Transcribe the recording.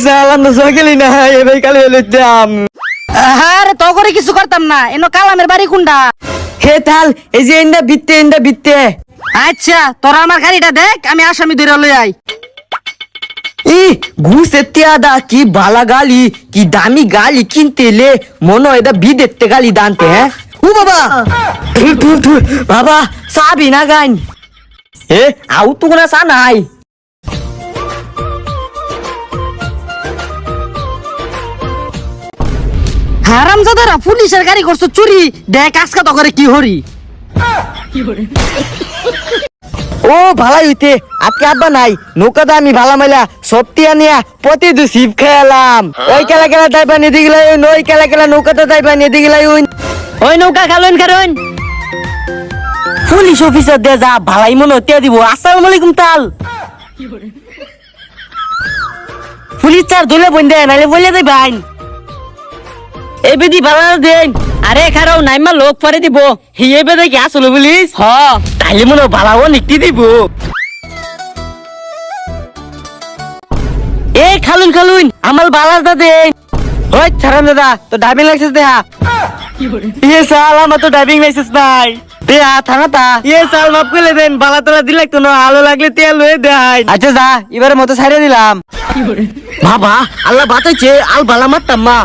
সালাম তো সকালে না এবার কালে লইতাম। আরে তো করে কিছু করতাম না, এনো কালামের বাড়ি কোনটা? হে তাল এই যে এন্ডা বিত্তে। আচ্ছা তোরা আমার গাড়িটা দেখ, আমি আসামি ধরে লই আই। ই ঘুষে তিয়াদা কি বালা গালি, কি দামি গালি কিনতে লে, মনে হয় এটা বিদেতে গালি দানতে। হ্যাঁ ও বাবা তুই বাবা সাবি না গান হে আউ তো কোনা সা নাই। হারামজাদারা পুলিশের গাড়ি করছো চুরি, দেখ আজকে তো করে কি হরি। ও ভালাই হইতে আজকে আব্বা নাই, নৌকাটা আমি ভালা মাইলা সবটিয়া নিয়া প্রতি দু শিব খেলাম। ওই খেলা দাইবা নিয়ে দিগলাই, ওই খেলা নৌকাটা দাইবা নিয়ে দিগলাই। ওই নৌকা খালুন কারণ পুলিশ অফিসার দে যা ভালাই মনে হতে দিব। আসসালামু আলাইকুম তাল। পুলিশ চার ধরে বন্ধে নাইলে বলে দেয় বাইন এই বেদি ভালো দেন। আরে খারাও নাইমা লোক পরে দিব হিয়ে বেদে কি আসলো পুলিশ হ তাইলে মনে ভালাও নিকটি দিব। এ খালুন আমার বালাটা দেন। ওই ছাড়াম দাদা তো ড্রাইভিং লাইসেন্স দেহা। ইয়ে সাল আমার তো ড্রাইভিং লাইসেন্স নাই দেহা থানাটা। ইয়ে সাল মাফ করে দেন, বালা তোলা দিলে তো না, আলো লাগলে তেল হয়ে দেয়। আচ্ছা যা এবারে মতো ছাড়িয়ে দিলাম। বাবা আল্লাহ বাঁচাইছে, আল বালা মারতাম মা।